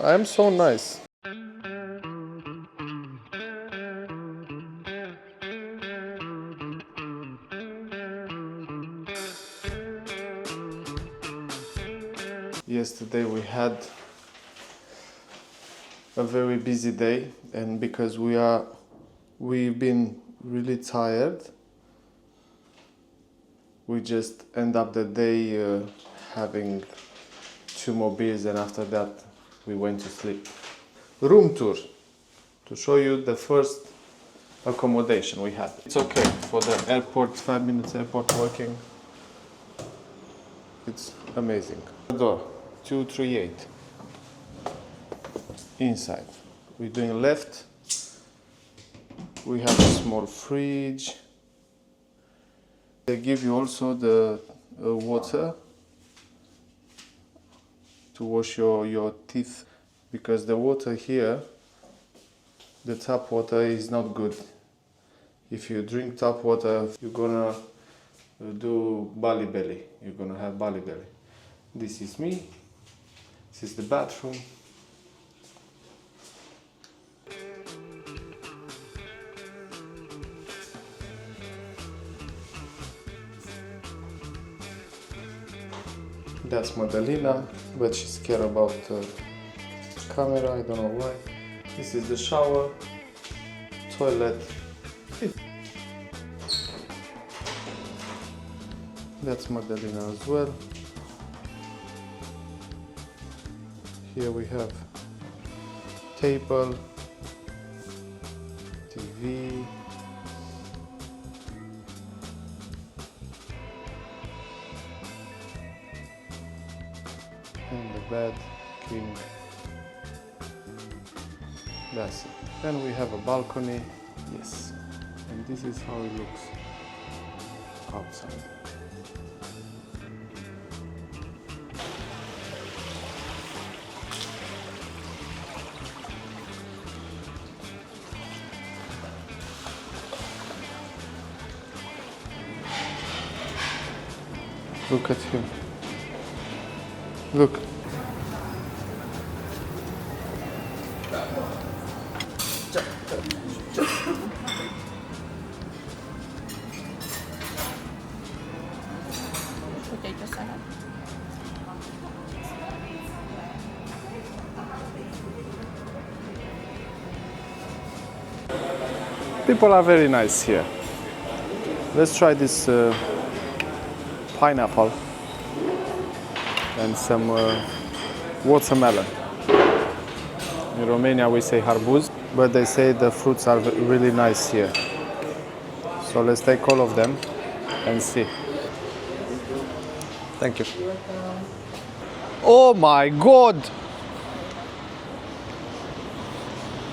I am so nice. Yesterday we had a very busy day, and because we've been really tired, we just end up the day having 2 more beers, and after that we went to sleep. Room tour to show you the first accommodation we had. It's okay for the airport, 5 minutes airport working. It's amazing. Door 238. Inside we're doing left. We have a small fridge. They give you also the water to wash your teeth, because the water here, the tap water, is not good. If you drink tap water, you're gonna do Bali belly. You're gonna have Bali belly. This is me. This is the bathroom. That's Madalena, but she's scared about the camera, I don't know why. This is the shower, toilet. That's Madalena as well. Here we have table, TV, and the bed, king. That's it. Then we have a balcony, yes, and this is how it looks outside. Look at him. Look. Potato salad. People are very nice here. Let's try this pineapple and some watermelon. In Romania we say harbuz, but they say the fruits are really nice here. So let's take all of them and see. Thank you. Oh my God!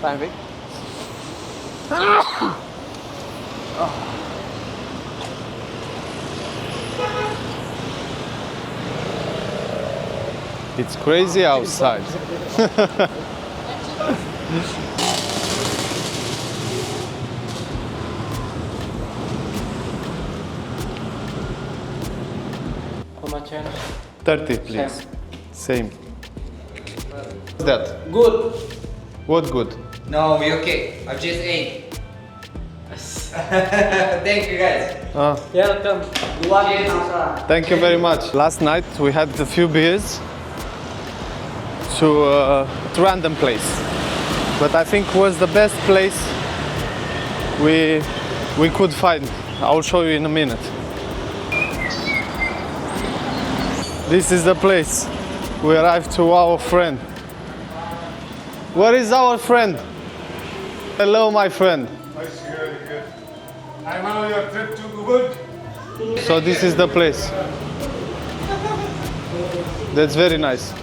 Fine, Vic? It's crazy outside. How much? 30, please. Same. What's that? Good. What good? No, we okay. I've just ate. Thank you guys. Welcome. Thank you very much. Last night we had a few beers to a random place, but I think was the best place we could find. I'll show you in a minute. This is the place we arrived to our friend. Where is our friend? Hello, my friend. Nice to hear you. I'm on your trip to Ubud. So this is the place. That's very nice.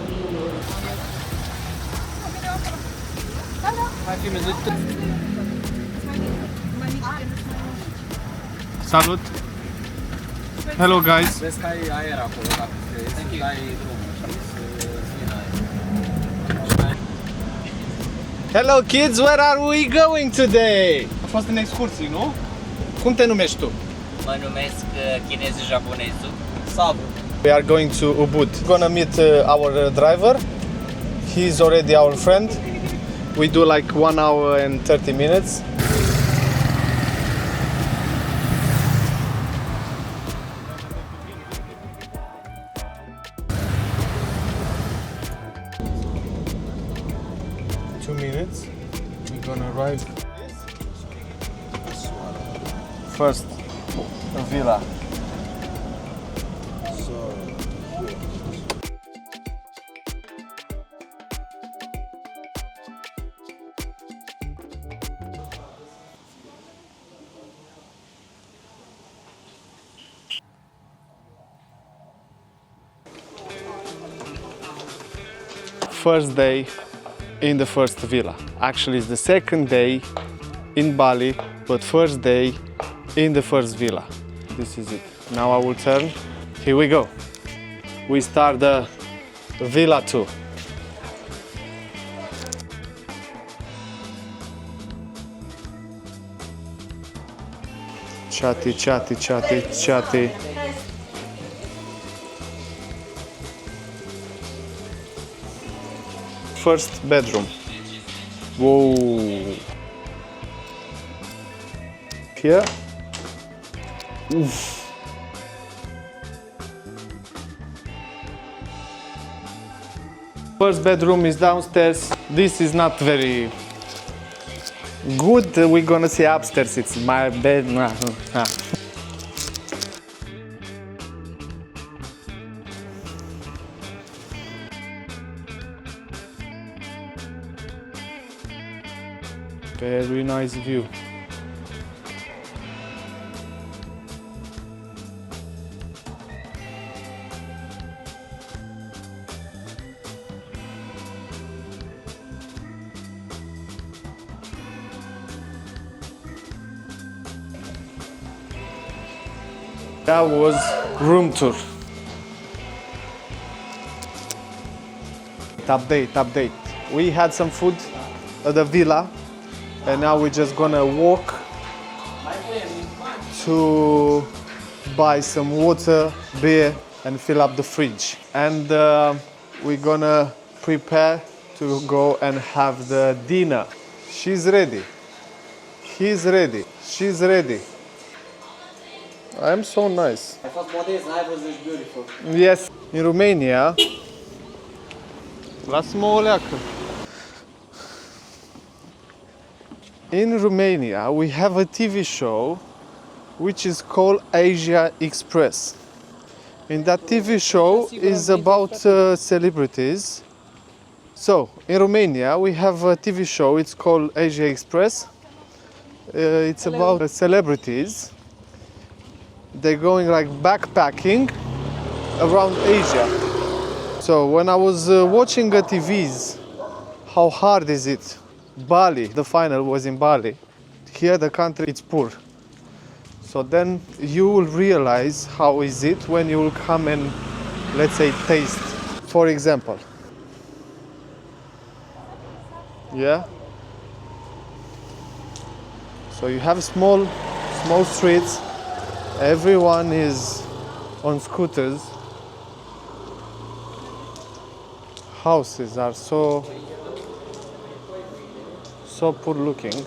Salut! Hello guys! Vezi că ai aer acolo, dacă îți dai drumul, Hello kids, where are we going today? A fost în excursii, nu? Cum te numești tu? Mă numesc chinezul japonezul. Sabu. We are going to Ubud. We're gonna meet our driver. he's already our friend. We do like 1 hour and 30 minutes. We're gonna arrive first a villa. First day in the first villa. Actually, it's the second day in Bali, but first day in the first villa. This is it. Now I will turn. Here we go. We start the villa tour. Chatty, chatty, chatty, chatty. First bedroom. Whoa. Here. Oof. First bedroom is downstairs. This is not very good. We're gonna see upstairs. It's my bed. Very nice view. That was room tour. Update. We had some food at the villa, and now we're just gonna walk to buy some water, beer, and fill up the fridge. And we're gonna prepare to go and have the dinner. She's ready. He's ready. She's ready. I'm so nice. I thought modest life was beautiful. Yes. In Romania, lasă-mă o leacă. In Romania, we have a TV show which is called Asia Express. And that TV show is about celebrities. So, in Romania, we have a TV show, it's called Asia Express. It's about celebrities. They're going like backpacking around Asia. So when I was watching the TVs, how hard is it? Bali, the final was in Bali. Here the country it's poor. So then you will realize how is it when you will come and, let's say, taste. For example. Yeah? So you have small streets. Everyone is on scooters. Houses are so poor looking,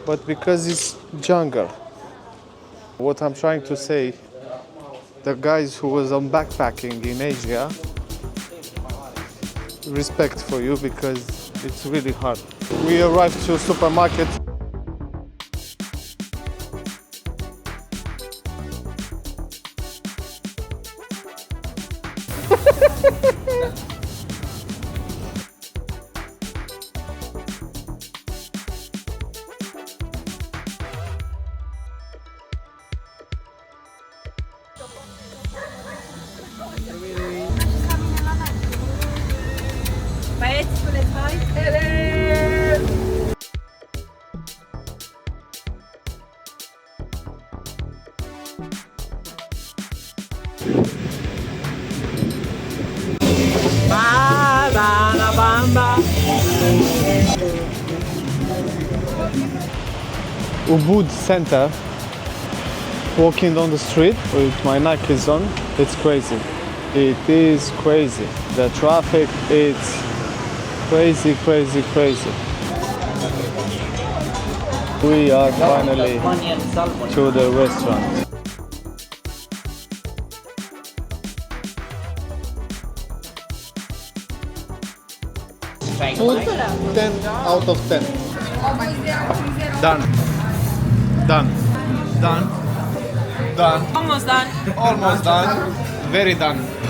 but because it's jungle. What I'm trying to say, the guys who was on backpacking in Asia, respect for you because it's really hard. We arrived to a supermarket. Ubud center, walking down the street with my Nightlife on, it's crazy. It is crazy. The traffic, it's Crazy, crazy, crazy. We are finally Tasmanian salmon. to the restaurant. Try Food, mine. 10 out of 10. Done. Done. Done. Done. Almost done. Almost done. Very done.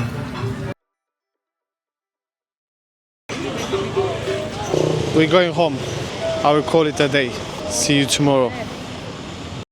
We're going home. I will call it a day. See you tomorrow.